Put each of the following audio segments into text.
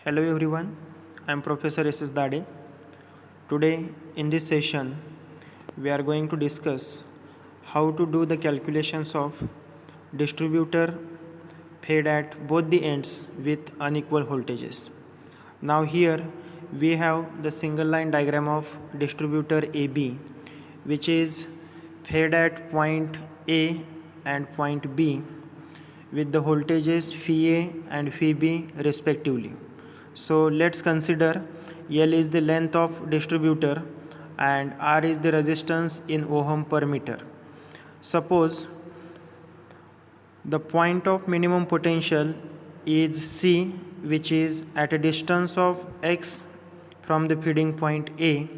Hello everyone, I am Professor S.S. Dade. Today in this session, we are going to discuss how to do the calculations of distributor fed at both the ends with unequal voltages. Now here we have the single line diagram of distributor AB, which is fed at point A and point B with the voltages phi A and phi B respectively. So let's consider L is the length of distributor and R is the resistance in ohm per meter. Suppose the point of minimum potential is C, which is at a distance of x from the feeding point A,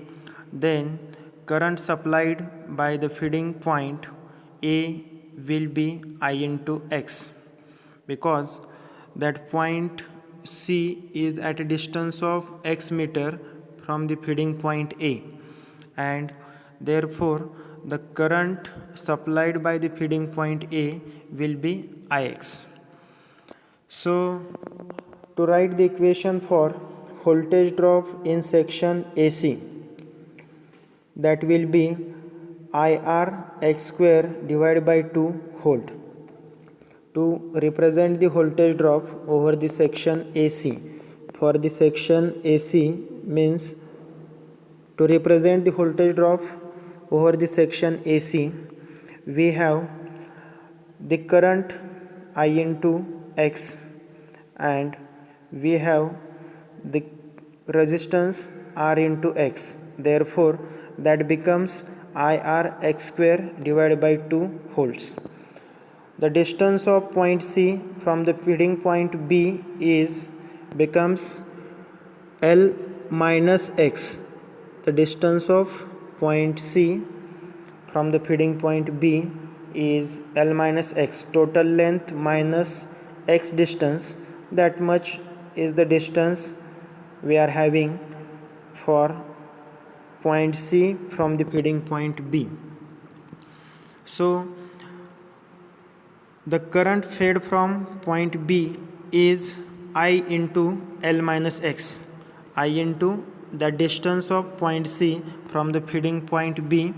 then current supplied by the feeding point A will be I into x, because that point C is at a distance of x meter from the feeding point A, and therefore the current supplied by the feeding point A will be Ix. So to write the equation for voltage drop in section AC, that will be IR x square divided by 2 volt. To represent the voltage drop over the section AC, for the section AC means to represent the voltage drop over the section AC, we have the current I into X and we have the resistance R into X. Therefore, that becomes IR x square divided by 2 volts. The distance of point C from the feeding point B becomes L minus X. The distance of point C from the feeding point B is L minus X. Total length minus X distance, that much is the distance we are having for point C from the feeding point B. So the current fed from point B is I into L minus X. I into the distance of point C from the feeding point B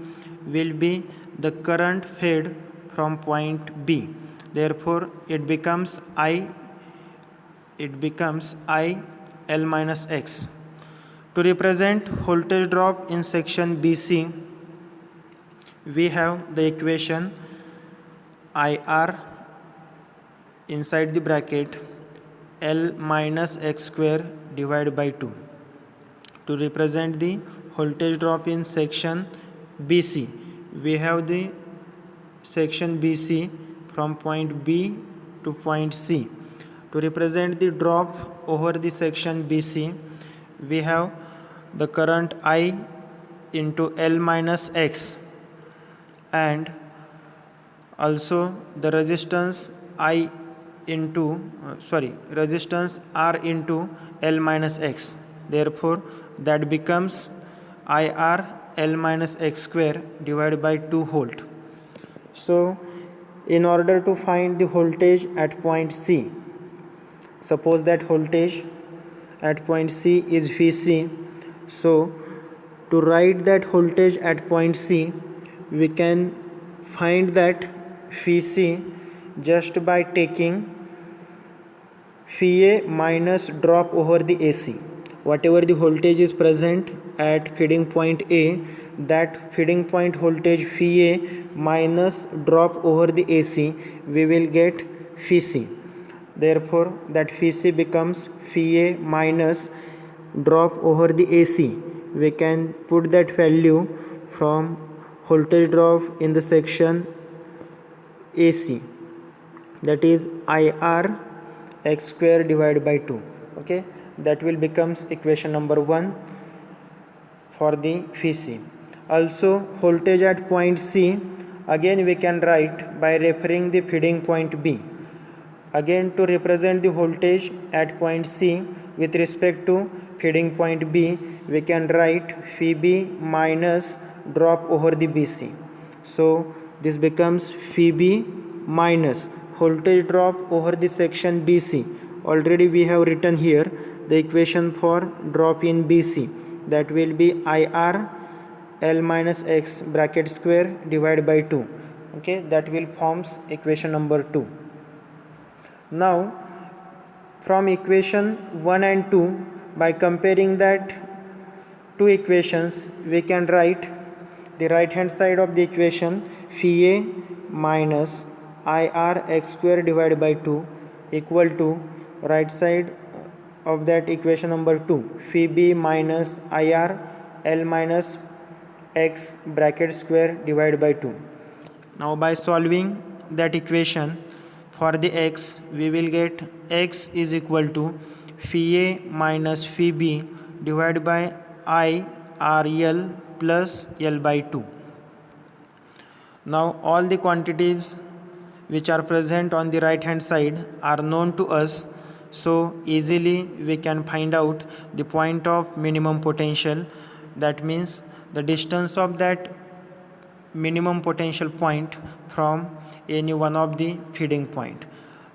will be the current fed from point B. Therefore, it becomes I L minus X. To represent voltage drop in section BC, we have the equation IR inside the bracket L minus X square divided by 2. To represent the voltage drop in section BC, we have the section BC from point B to point C. To represent the drop over the section BC, we have the current I into L minus X and also the resistance resistance R into L minus X. Therefore, that becomes IR L minus X square divided by 2 volt. So, in order to find the voltage at point C, suppose that voltage at point C is Vc. So, to write that voltage at point C, we can find that Vc just by taking phi A minus drop over the AC. Whatever the voltage is present at feeding point A, that feeding point voltage phi A minus drop over the AC, we will get phi C. Therefore, that phi C becomes phi A minus drop over the AC. We can put that value from voltage drop in the section AC, that is IR x square divided by 2. Okay, that will becomes equation number 1 for the phi C. Also, voltage at point C, again we can write by referring the feeding point B. Again, to represent the voltage at point C with respect to feeding point B, we can write phi B minus drop over the BC. So this becomes phi B minus voltage drop over the section BC. Already we have written here the equation for drop in BC, that will be IR L minus X bracket square divided by 2. Okay, that will forms equation number 2. Now from equation 1 and 2, by comparing that two equations, we can write the right hand side of the equation phi a minus IR x square divided by 2 equal to right side of that equation number 2 phi b minus IR L minus x bracket square divided by 2. Now by solving that equation for the x, we will get x is equal to phi a minus phi b divided by I R L plus L by 2. Now all the quantities which are present on the right hand side are known to us, so easily we can find out the point of minimum potential. That means the distance of that minimum potential point from any one of the feeding point.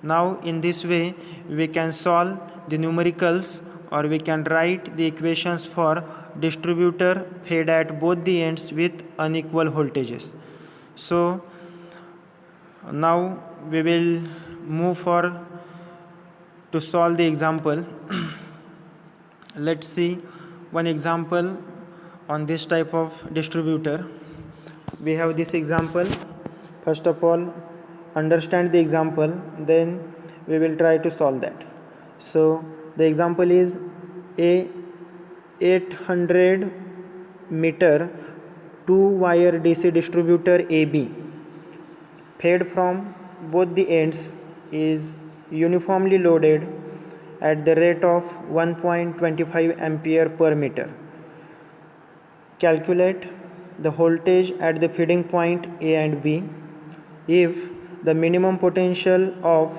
Now in this way we can solve the numericals, or we can write the equations for distributor fed at both the ends with unequal voltages. So now we will move for to solve the example. Let's see one example on this type of distributor. We have this example. First of all, understand the example, then we will try to solve that. So the example is a 800 meter 2-wire DC distributor AB fed from both the ends is uniformly loaded at the rate of 1.25 ampere per meter. Calculate the voltage at the feeding point A and B if the minimum potential of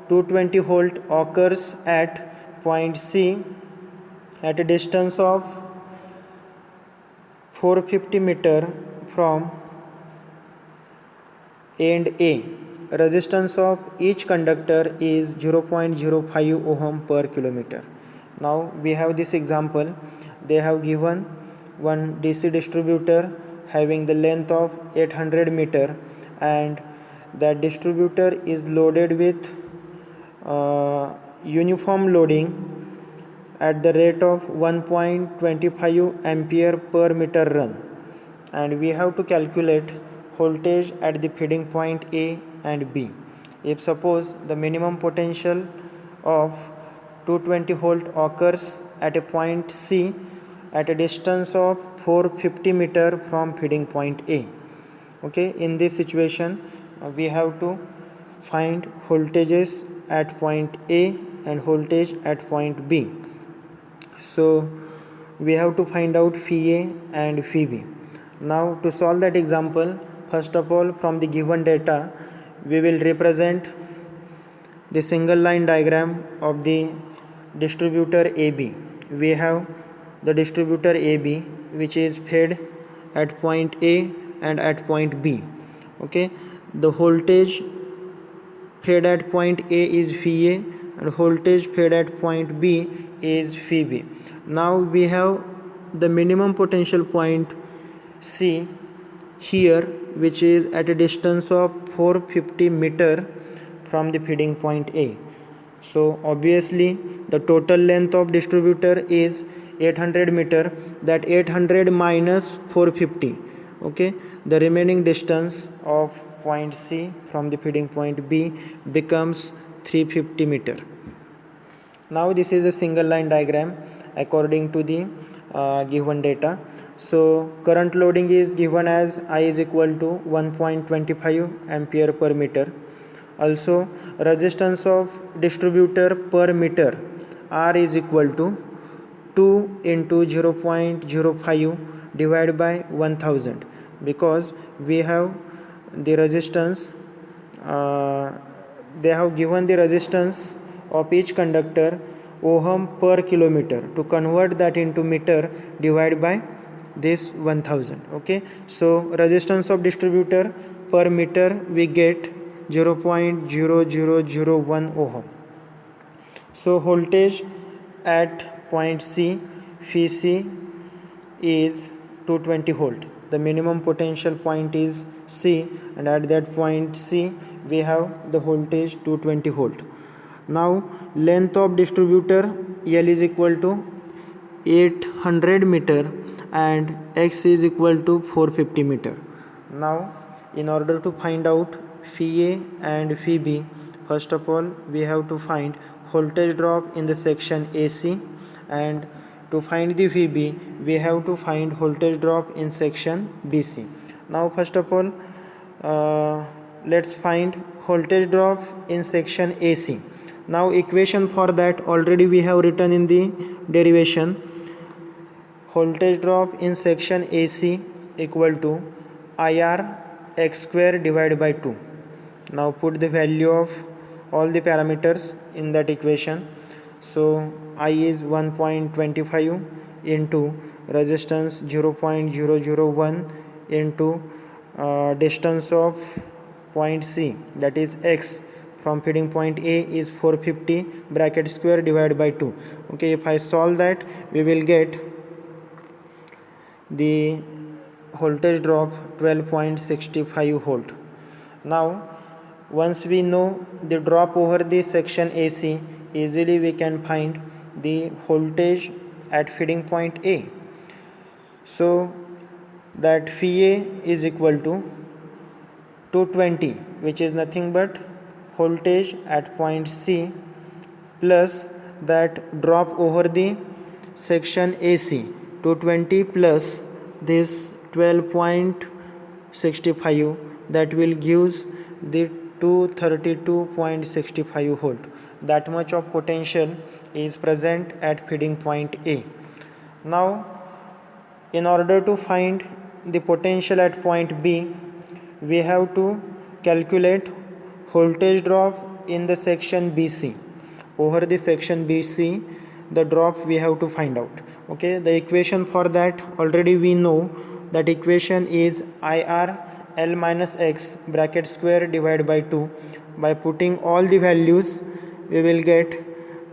220 volt occurs at point C at a distance of 450 meter from end A. Resistance of each conductor is 0.05 ohm per kilometer. Now we have this example. They have given one DC distributor having the length of 800 meter, and that distributor is loaded with uniform loading at the rate of 1.25 ampere per meter run, and we have to calculate voltage at the feeding point A and B. If suppose the minimum potential of 220 volt occurs at a point C at a distance of 450 meter from feeding point A. Okay, in this situation we have to find voltages at point A and voltage at point B. So we have to find out phi A and phi B. Now to solve that example, first of all, from the given data we will represent the single line diagram of the distributor AB. We have the distributor AB which is fed at point A and at point B. Okay, the voltage fed at point A is phi A and voltage fed at point B is phi B. Now we have the minimum potential point C here, which is at a distance of 450 meter from the feeding point A. So obviously the total length of distributor is 800 meter, that 800 minus 450. Okay, the remaining distance of point C from the feeding point B becomes 350 meter. Now this is a single line diagram according to the given data. So current loading is given as I is equal to 1.25 ampere per meter. Also resistance of distributor per meter R is equal to 2 into 0.05 divided by 1000, because we have the resistance, they have given the resistance of each conductor ohm per kilometer. To convert that into meter, divide by this 1000. Okay, so resistance of distributor per meter we get 0.0001 ohm. So voltage at point C, phi C is 220 volt. The minimum potential point is C, and at that point C we have the voltage 220 volt. Now length of distributor L is equal to 800 meter and X is equal to 450 meter. Now in order to find out phi A and phi B, first of all we have to find voltage drop in the section AC, and to find the phi B we have to find voltage drop in section BC. Now first of all let's find voltage drop in section AC. Now equation for that already we have written in the derivation. Voltage drop in section AC equal to IR x square divided by 2. Now put the value of all the parameters in that equation. So I is 1.25 into resistance 0.001 into distance of point C, that is X, from feeding point A is 450 bracket square divided by 2. Okay, if I solve that we will get the voltage drop 12.65 volt. Now once we know the drop over the section AC, easily we can find the voltage at feeding point A. So that phi A is equal to 220, which is nothing but voltage at point C plus that drop over the section AC, 220 plus this 12.65, that will give the 232.65 volt. That much of potential is present at feeding point A. Now in order to find the potential at point B, we have to calculate voltage drop in the section BC. Over the section BC, the drop we have to find out. Okay, the equation for that already we know. That equation is IR L minus X bracket square divided by 2. By putting all the values we will get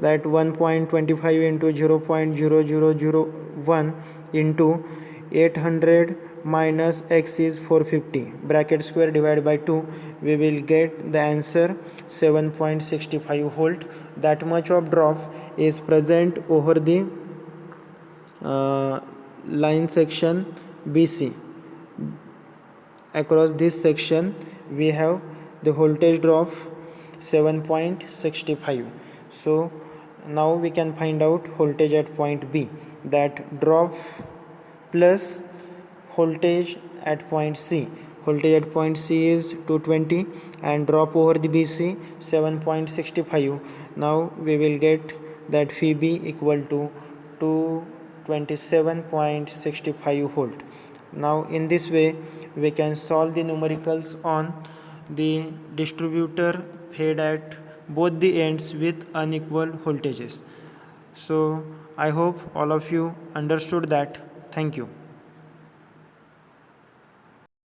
that 1.25 into 0.0001 into 800 minus X is 450 bracket square divided by 2. We will get the answer 7.65 volt. That much of drop is present over the line section BC. Across this section we have the voltage drop 7.65. So now we can find out voltage at point B, that drop plus voltage at point C. Voltage at point C is 220 and drop over the BC 7.65. Now we will get that phi B equal to 227.65 volt. Now in this way we can solve the numericals on the distributor fed at both the ends with unequal voltages. So I hope all of you understood that. Thank you.